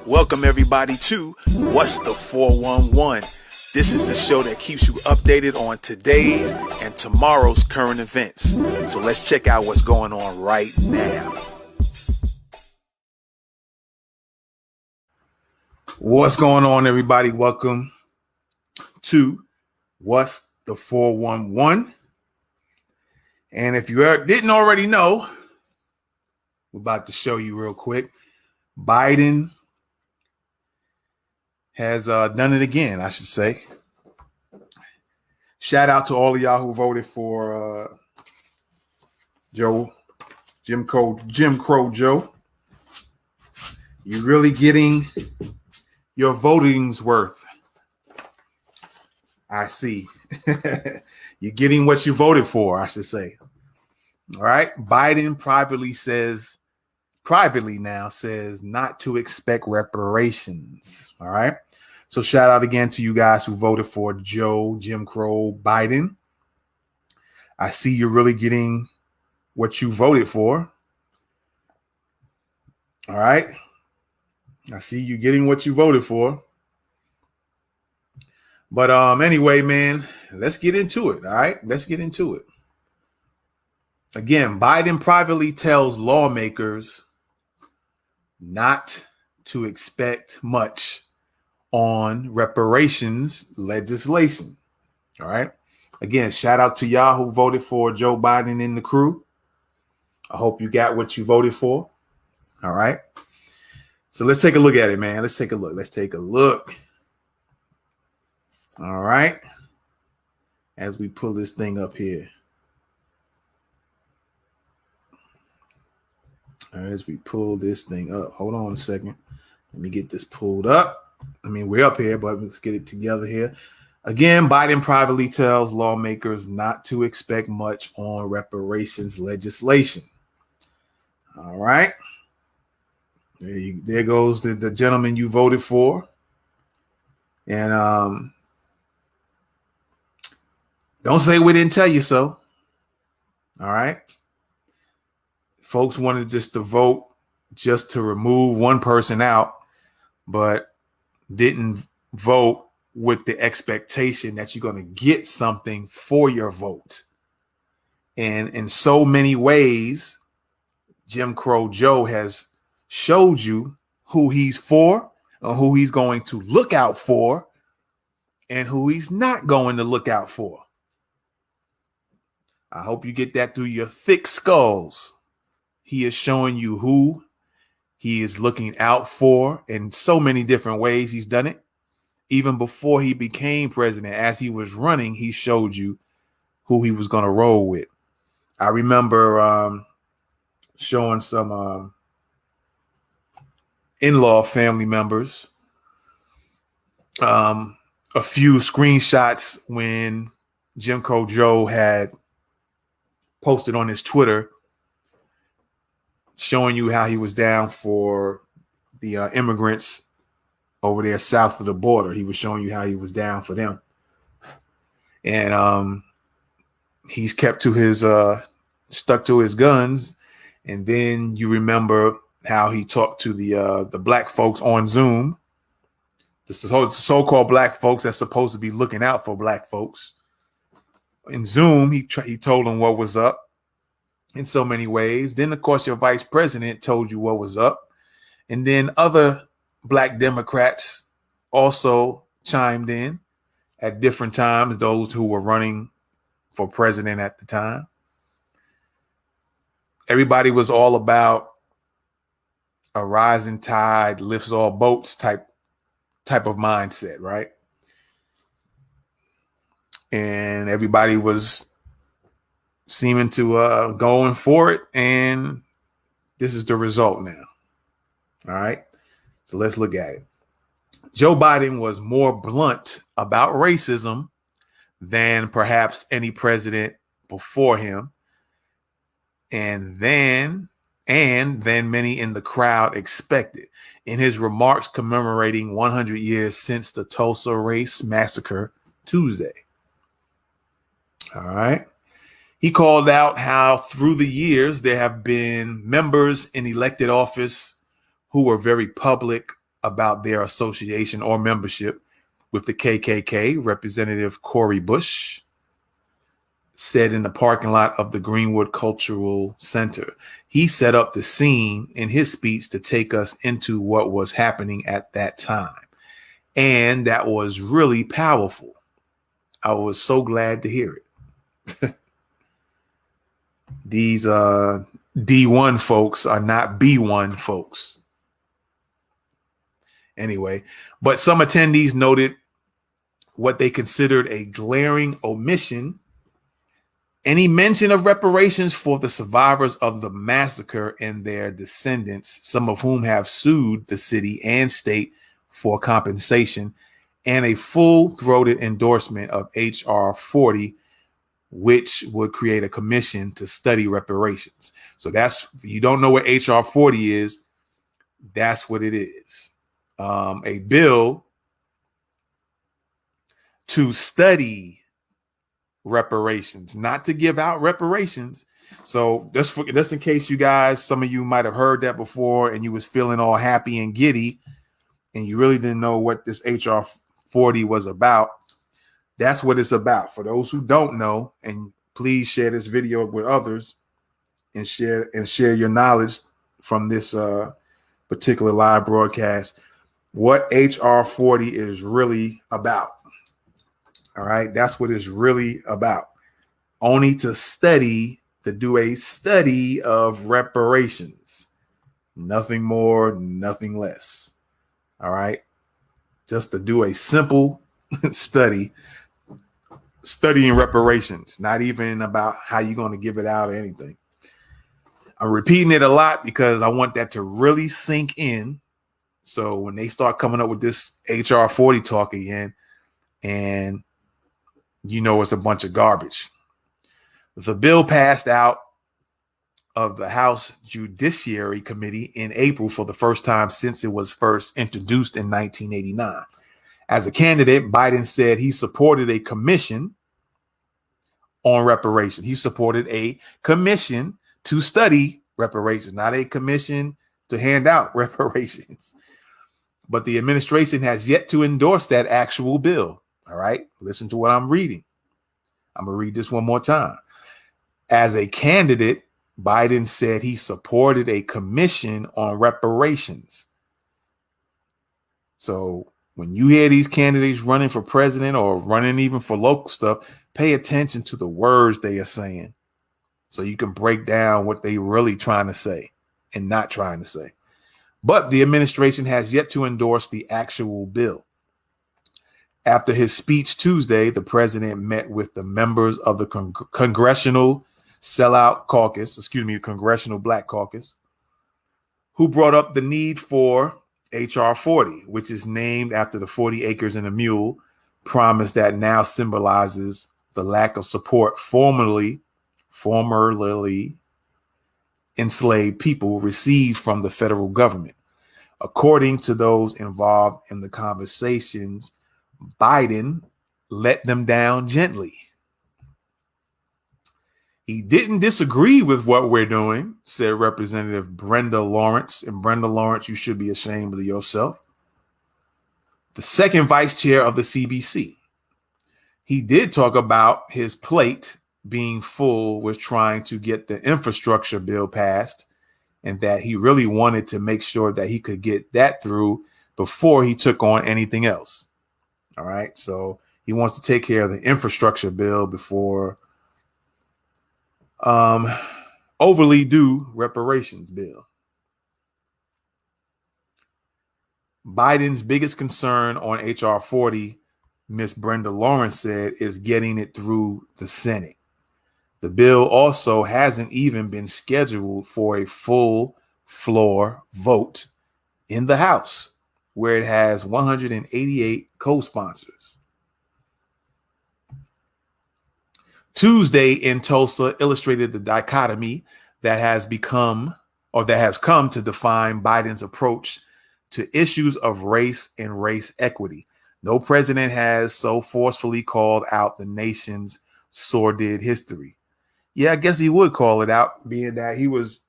Welcome everybody to What's the 411? This is the show that keeps you updated on today's and tomorrow's current events. So let's check out what's going on right now. What's going on, everybody? Welcome to What's the 411? And if you didn't already know, we're about to show you real quick. Biden has done it again, I should say. Shout out to all of y'all who voted for Jim Crow Joe. You're really getting your voting's worth. I see. You're getting what you voted for, I should say. All right. Biden privately now says not to expect reparations. All right. So shout out again to you guys who voted for Jim Crow Biden. I see you're really getting what you voted for. All right. I see you getting what you voted for. But anyway, man, let's get into it. All right. Let's get into it. Again, Biden privately tells lawmakers not to expect much on reparations legislation. All right. Again, shout out to y'all who voted for Joe Biden and the crew. I hope you got what you voted for. All right. So let's take a look at it, man. Let's take a look. All right. As we pull this thing up here. As we pull this thing up. Hold on a second. Let me get this pulled up. I mean, we're up here, but let's get it together here. Again, Biden privately tells lawmakers not to expect much on reparations legislation. All right. There goes the gentleman you voted for. And don't say we didn't tell you so. All right. Folks wanted just to vote just to remove one person out, but didn't vote with the expectation that you're going to get something for your vote. And in so many ways, Jim Crow Joe has showed you who he's for, or who he's going to look out for, and who he's not going to look out for. I hope you get that through your thick skulls. He is showing you who he is looking out for in so many different ways. He's done it. Even before he became president, as he was running, he showed you who he was going to roll with. I remember showing some in-law family members a few screenshots when Jim Crow Joe had posted on his Twitter showing you how he was down for the immigrants over there south of the border. He was showing you how he was down for them. And he's kept to his stuck to his guns. And then you remember how he talked to the black folks on Zoom. This is so-called black folks that's supposed to be looking out for black folks. In Zoom, he told them what was up in so many ways. Then, of course, your vice president told you what was up. And then other black Democrats also chimed in at different times, those who were running for president at the time. Everybody was all about a rising tide lifts all boats type of mindset, right? And everybody was seeming to going for it, and this is the result now. All right, so let's look at it. Joe Biden was more blunt about racism than perhaps any president before him, and then many in the crowd expected. In his remarks commemorating 100 years since the Tulsa Race Massacre Tuesday. All right. He called out how through the years there have been members in elected office who were very public about their association or membership with the KKK. Representative Cori Bush said in the parking lot of the Greenwood Cultural Center. He set up the scene in his speech to take us into what was happening at that time. And that was really powerful. I was so glad to hear it. These D1 folks are not B1 folks. Anyway, but some attendees noted what they considered a glaring omission: any mention of reparations for the survivors of the massacre and their descendants, some of whom have sued the city and state for compensation, and a full-throated endorsement of H.R. 40, which would create a commission to study reparations. So that's, you don't know what H.R. 40 is, that's what it is. A bill to study reparations, not to give out reparations. So just in case you guys, some of you might have heard that before and you was feeling all happy and giddy and you really didn't know what this HR 40 was about. That's what it's about. For those who don't know, and please share this video with others and share your knowledge from this particular live broadcast, what HR 40 is really about. All right, that's what it's really about. Only to do a study of reparations. Nothing more, nothing less. All right, just to do a simple studying reparations, not even about how you're going to give it out or anything. I'm repeating it a lot because I want that to really sink in. So when they start coming up with this HR 40 talk again, and you know it's a bunch of garbage. The bill passed out of the House Judiciary Committee in April for the first time since it was first introduced in 1989. As a candidate, Biden said he supported a commission on reparations. He supported a commission to study reparations, not a commission to hand out reparations. But the administration has yet to endorse that actual bill. All right, listen to what I'm reading. I'm going to read this one more time. As a candidate, Biden said he supported a commission on reparations. So when you hear these candidates running for president or running even for local stuff, pay attention to the words they are saying so you can break down what they really trying to say and not trying to say. But the administration has yet to endorse the actual bill. After his speech Tuesday, the president met with the members of the Congressional Congressional Black Caucus, who brought up the need for H.R. 40, which is named after the 40 acres and a mule promise that now symbolizes the lack of support formerly enslaved people received from the federal government. According to those involved in the conversations, Biden let them down gently. He didn't disagree with what we're doing, said Representative Brenda Lawrence. And Brenda Lawrence, you should be ashamed of yourself. The second vice chair of the CBC. He did talk about his plate being full with trying to get the infrastructure bill passed, and that he really wanted to make sure that he could get that through before he took on anything else. All right. So he wants to take care of the infrastructure bill before overly due reparations bill. Biden's biggest concern on H.R. 40, Miss Brenda Lawrence said, is getting it through the Senate. The bill also hasn't even been scheduled for a full floor vote in the House, where it has 188 co-sponsors. Tuesday in Tulsa illustrated the dichotomy that has come to define Biden's approach to issues of race and race equity. No president has so forcefully called out the nation's sordid history. Yeah, I guess he would call it out, being that he was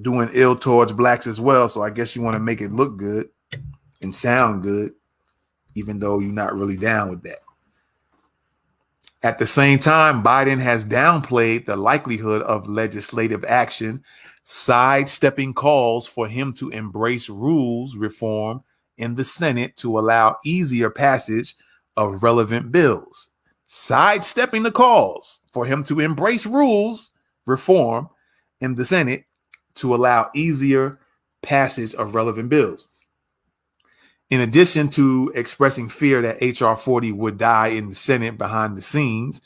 doing ill towards blacks as well. So I guess you want to make it look good and sound good, even though you're not really down with that. At the same time, Biden has downplayed the likelihood of legislative action, sidestepping calls for him to embrace rules reform in the Senate to allow easier passage of relevant bills. Sidestepping the calls for him to embrace rules reform in the Senate to allow easier passage of relevant bills. In addition to expressing fear that H.R. 40 would die in the Senate behind the scenes,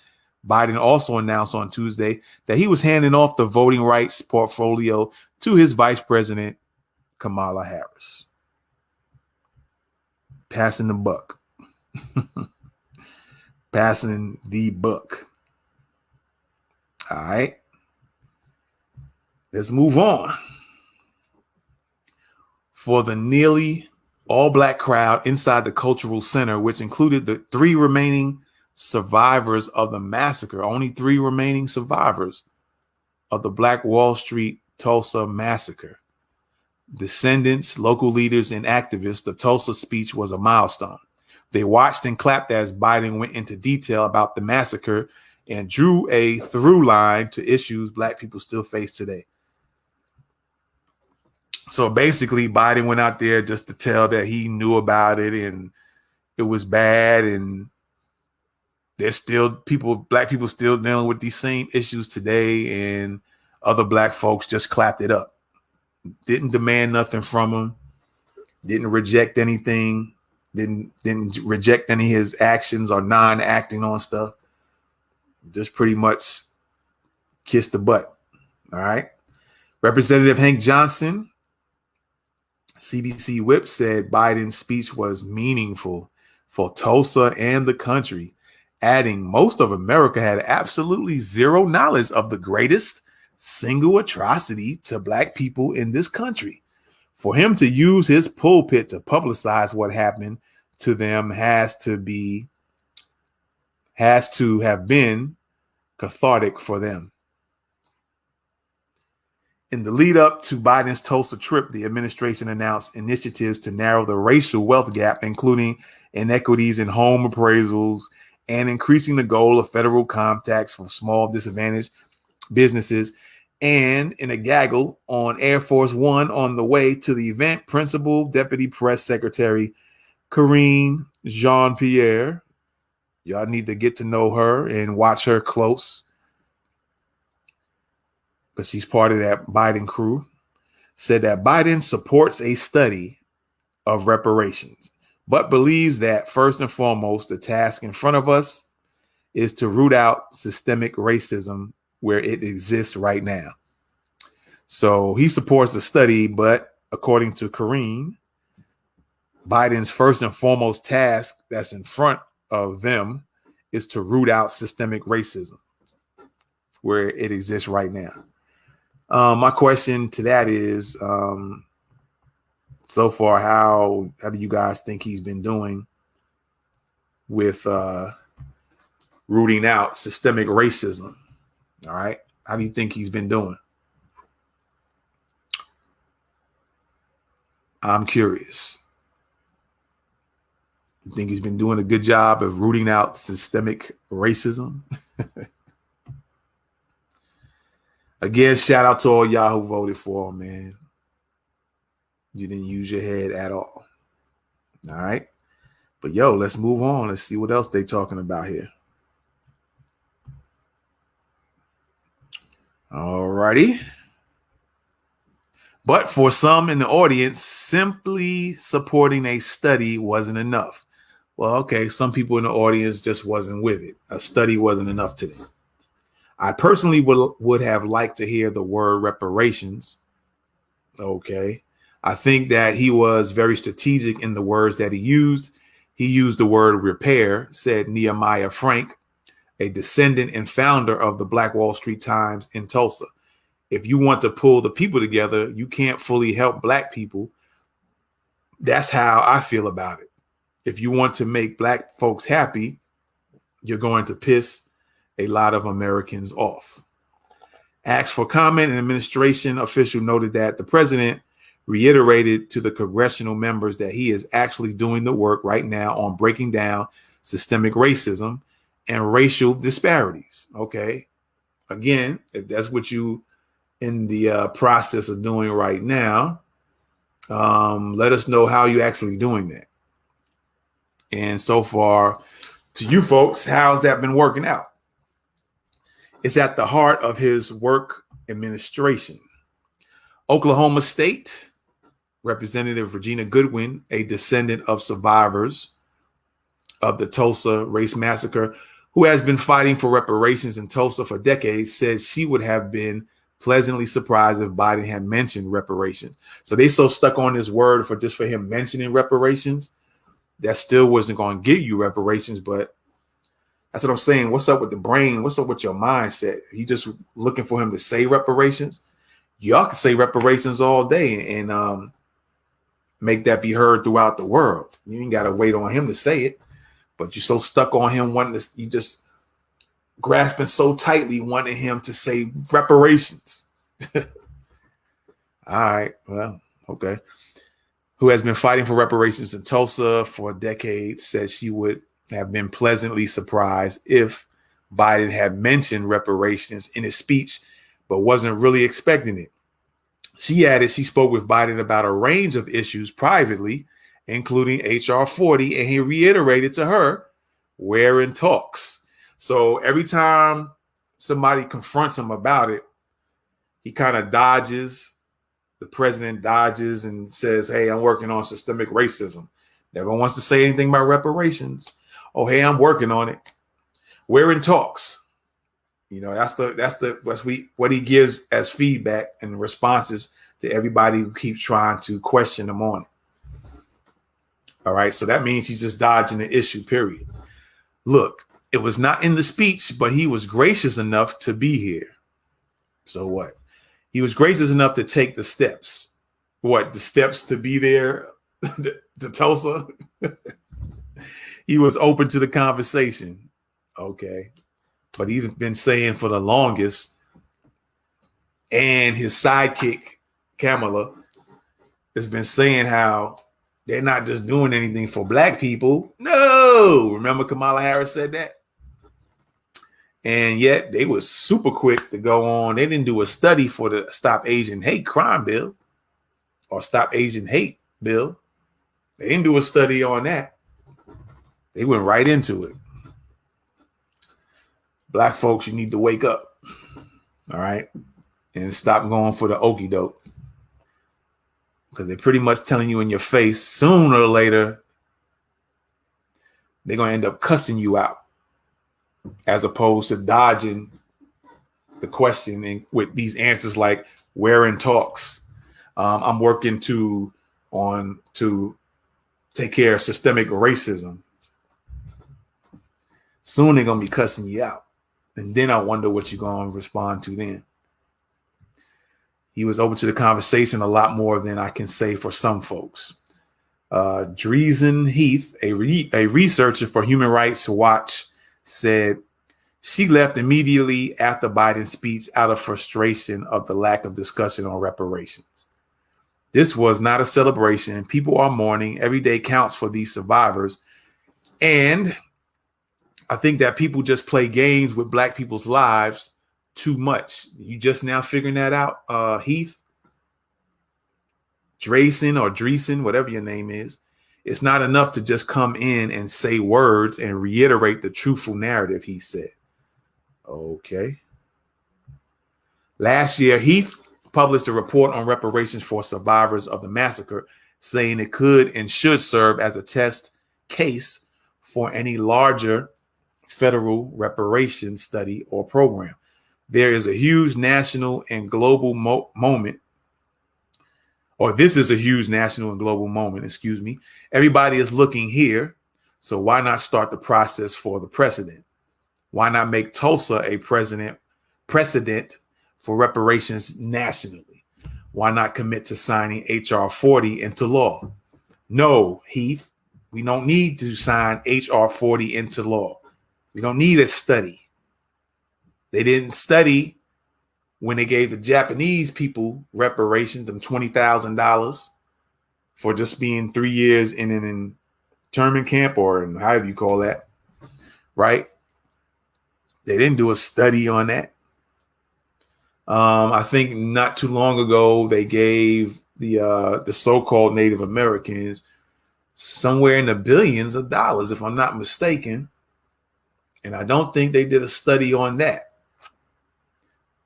Biden also announced on Tuesday that he was handing off the voting rights portfolio to his vice president, Kamala Harris. Passing the buck. Passing the buck. All right. Let's move on. For the nearly all-black crowd inside the Cultural Center, which included the 3 remaining survivors of the massacre, only 3 remaining survivors of the Black Wall Street Tulsa massacre. Descendants, local leaders, and activists, the Tulsa speech was a milestone. They watched and clapped as Biden went into detail about the massacre and drew a through line to issues Black people still face today. So basically, Biden went out there just to tell that he knew about it and it was bad. And there's still Black people still dealing with these same issues today. And other Black folks just clapped it up. Didn't demand nothing from him. Didn't reject anything. Didn't reject any of his actions or non-acting on stuff. Just pretty much kissed the butt. All right. Representative Hank Johnson, CBC Whip, said Biden's speech was meaningful for Tulsa and the country, adding most of America had absolutely zero knowledge of the greatest single atrocity to Black people in this country. For him to use his pulpit to publicize what happened to them has to have been cathartic for them. In the lead up to Biden's Tulsa trip, the administration announced initiatives to narrow the racial wealth gap, including inequities in home appraisals and increasing the goal of federal income tax for small disadvantaged businesses. And in a gaggle on Air Force One on the way to the event, Principal Deputy Press Secretary Karine Jean-Pierre, y'all need to get to know her and watch her close, because she's part of that Biden crew, said that Biden supports a study of reparations, but believes that first and foremost, the task in front of us is to root out systemic racism where it exists right now. So he supports the study, but according to Karine, Biden's first and foremost task that's in front of them is to root out systemic racism where it exists right now. My question to that is, so far, how do you guys think he's been doing with rooting out systemic racism? All right. How do you think he's been doing? I'm curious. You think he's been doing a good job of rooting out systemic racism? Again, shout out to all y'all who voted for him, man. You didn't use your head at all. All right. But yo, let's move on. Let's see what else they're talking about here. All righty. But for some in the audience, simply supporting a study wasn't enough. Well, okay, some people in the audience just wasn't with it. A study wasn't enough to them. I personally would have liked to hear the word reparations. Okay. I think that he was very strategic in the words that he used. He used the word repair, said Nehemiah Frank, a descendant and founder of the Black Wall Street Times in Tulsa. If you want to pull the people together, you can't fully help Black people. That's how I feel about it. If you want to make Black folks happy, you're going to piss a lot of Americans off. Asked for comment, an administration official noted that the president reiterated to the congressional members that he is actually doing the work right now on breaking down systemic racism and racial disparities. Okay. Again, if that's what you in the process of doing right now, let us know how you're actually doing that. And so far, to you folks, how's that been working out? It's at the heart of his work administration. Oklahoma State Representative Regina Goodwin, a descendant of survivors of the Tulsa race massacre, who has been fighting for reparations in Tulsa for decades, said she would have been pleasantly surprised if Biden had mentioned reparations. So they so stuck on this word for him mentioning reparations, that still wasn't going to give you reparations. But that's what I'm saying. What's up with the brain? What's up with your mindset? You just looking for him to say reparations? Y'all can say reparations all day and make that be heard throughout the world. You ain't got to wait on him to say it, but you're so stuck on him wanting to, you just grasping so tightly, wanting him to say reparations. All right. Well, okay. Who has been fighting for reparations in Tulsa for decades, said she would have been pleasantly surprised if Biden had mentioned reparations in his speech, but wasn't really expecting it. She added she spoke with Biden about a range of issues privately, including HR 40, and he reiterated to her, we're in talks. So every time somebody confronts him about it, he kind of dodges. The president dodges and says, hey, I'm working on systemic racism. Never wants to say anything about reparations. Oh, hey, I'm working on it. We're in talks. You know, that's what he gives as feedback and responses to everybody who keeps trying to question him on it. All right. So that means he's just dodging the issue, period. Look, it was not in the speech, but he was gracious enough to be here. So what? He was gracious enough to take the steps. What? The steps to be there to Tulsa? He was open to the conversation. Okay. But he's been saying for the longest, and his sidekick, Kamala, has been saying how they're not just doing anything for black people. No. Remember Kamala Harris said that? And yet they were super quick to go on. They didn't do a study for the Stop Asian Hate Crime bill or Stop Asian Hate bill. They didn't do a study on that. They went right into it. Black folks, you need to wake up. All right. And stop going for the okie doke. Because they're pretty much telling you in your face, sooner or later, they're going to end up cussing you out, as opposed to dodging the question and with these answers like, we're in talks. I'm working to take care of systemic racism. Soon they're going to be cussing you out. And then I wonder what you're going to respond to then. He was open to the conversation a lot more than I can say for some folks. Dreesen Heath, a researcher for Human Rights Watch, said she left immediately after Biden's speech out of frustration of the lack of discussion on reparations. This was not a celebration. People are mourning. Every day counts for these survivors. And I think that people just play games with black people's lives too much. You just now figuring that out, Heath? Dreesen, whatever your name is. It's not enough to just come in and say words and reiterate the truthful narrative, he said. Okay. Last year, Heath published a report on reparations for survivors of the massacre, saying it could and should serve as a test case for any larger federal reparations study or program. There is a huge national and global moment, or this is a huge national and global moment, excuse me. Everybody is looking here. So why not start the process for the precedent? Why not make Tulsa a precedent for reparations nationally? Why not commit to signing HR 40 into law? No, Heath, we don't need to sign HR 40 into law. We don't need a study. They didn't study when they gave the Japanese people reparations, them $20,000 for just being 3 years in an internment camp, or however you call that, right? They didn't do a study on that. I think not too long ago they gave the so-called Native Americans somewhere in the billions of dollars, if I'm not mistaken. And I don't think they did a study on that.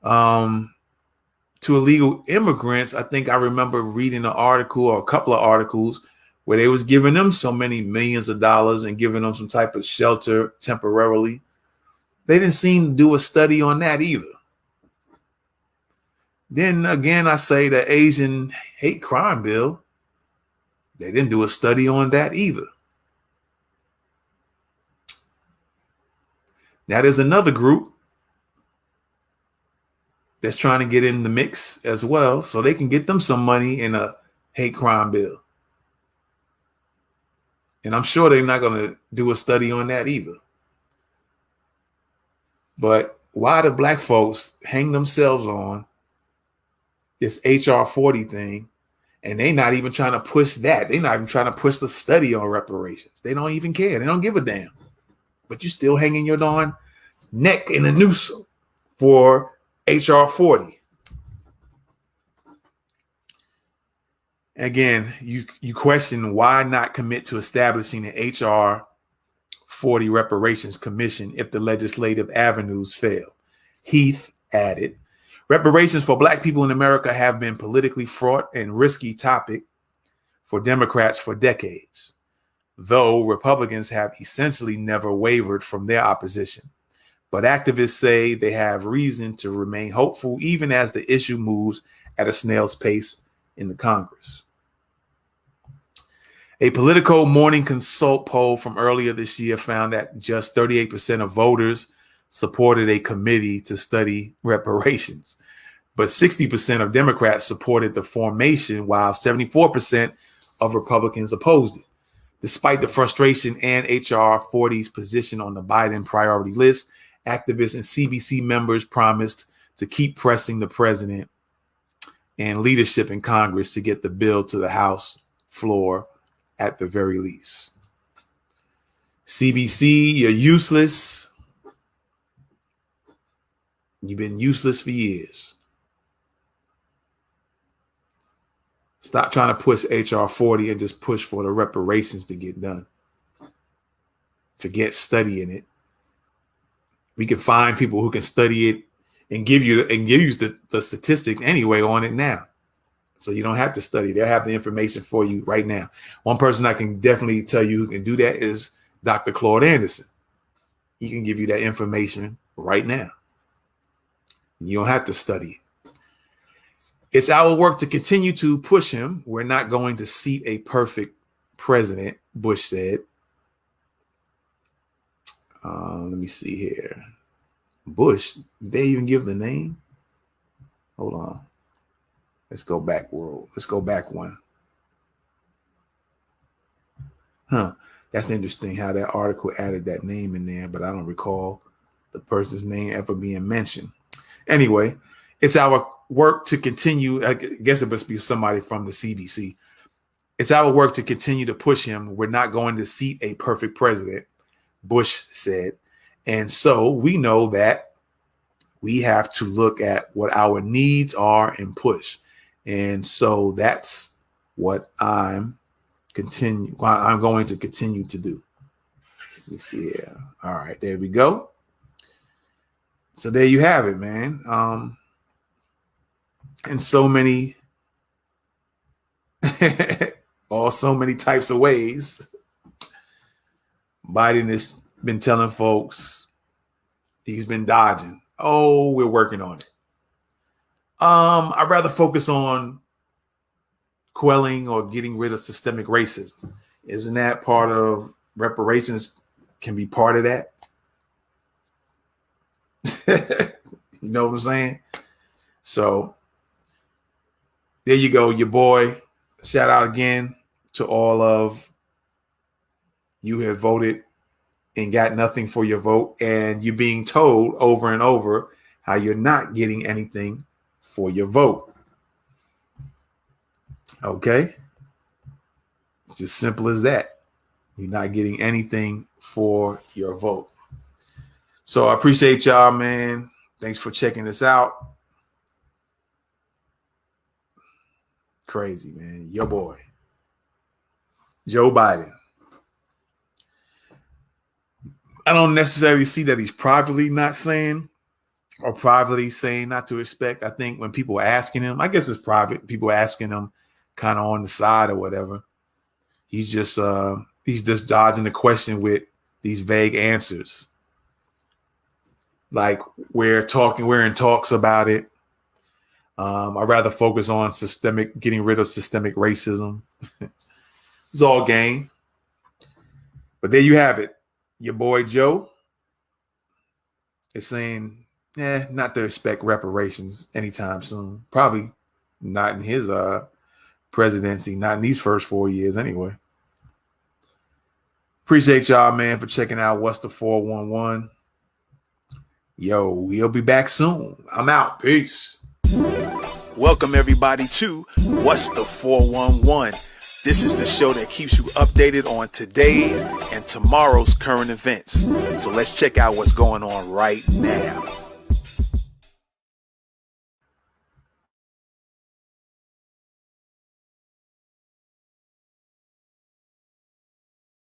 To illegal immigrants, I think I remember reading an article or a couple of articles where they was giving them so many millions of dollars and giving them some type of shelter temporarily. They didn't seem to do a study on that either. Then again, I say the Asian hate crime bill, they didn't do a study on that either. Now there's another group that's trying to get in the mix as well, so they can get them some money in a hate crime bill. And I'm sure they're not going to do a study on that either. But why do black folks hang themselves on this HR 40 thing, and they're not even trying to push that? They're not even trying to push the study on reparations. They don't even care. They don't give a damn. But you're still hanging your darn neck in a noose for HR 40. Again, you question why not commit to establishing an HR 40 reparations commission if the legislative avenues fail. Heath added, reparations for black people in America have been politically fraught and risky topic for Democrats for decades, though Republicans have essentially never wavered from their opposition. But activists say they have reason to remain hopeful even as the issue moves at a snail's pace in the Congress. A Politico Morning Consult poll from earlier this year found that just 38% of voters supported a committee to study reparations, but 60% of Democrats supported the formation, while 74% of Republicans opposed it. Despite the frustration and HR 40's position on the Biden priority list, activists and CBC members promised to keep pressing the president and leadership in Congress to get the bill to the House floor at the very least. CBC, you're useless. You've been useless for years. Stop trying to push HR 40 and just push for the reparations to get done. Forget studying it. We can find people who can study it and give you the statistics anyway on it now. So you don't have to study. They'll have the information for you right now. One person I can definitely tell you who can do that is Dr. Claude Anderson. He can give you that information right now. You don't have to study it. It's our work to continue to push him. We're not going to seat a perfect president, Bush said. Let me see here. Bush, did they even give the name? Hold on. Let's go back, world. Let's go back one. That's interesting how that article added that name in there, but I don't recall the person's name ever being mentioned. Anyway, it's our work to continue. I guess it must be somebody from the CBC. It's our work to continue to push him. We're not going to seat a perfect president, Bush said. And so we know that we have to look at what our needs are and push. And so that's what I'm going to continue to do. Let me see here. All right, there we go. So there you have it, man. And so many, so many types of ways, Biden has been telling folks he's been dodging. Oh, we're working on it. I'd rather focus on quelling or getting rid of systemic racism. Isn't that part of reparations? Can be part of that. You know what I'm saying? So there you go, your boy. Shout out again to all of you who have voted and got nothing for your vote, and you're being told over and over how you're not getting anything for your vote. Okay? It's as simple as that. You're not getting anything for your vote. So I appreciate y'all, man. Thanks for checking this out. Crazy, man. Your boy, Joe Biden. I don't necessarily see that he's privately not saying or privately saying not to expect. I think when people are asking him, I guess it's private, people asking him kind of on the side or whatever, he's just dodging the question with these vague answers. Like we're in talks about it. I'd rather focus on getting rid of systemic racism. It's all game. But there you have it. Your boy Joe is saying, not to expect reparations anytime soon. Probably not in his presidency, not in these first 4 years anyway. Appreciate y'all, man, for checking out What's the 411. Yo, we'll be back soon. I'm out. Peace. Welcome, everybody, to What's the 411. This is the show that keeps you updated on today's and tomorrow's current events. So let's check out what's going on right now.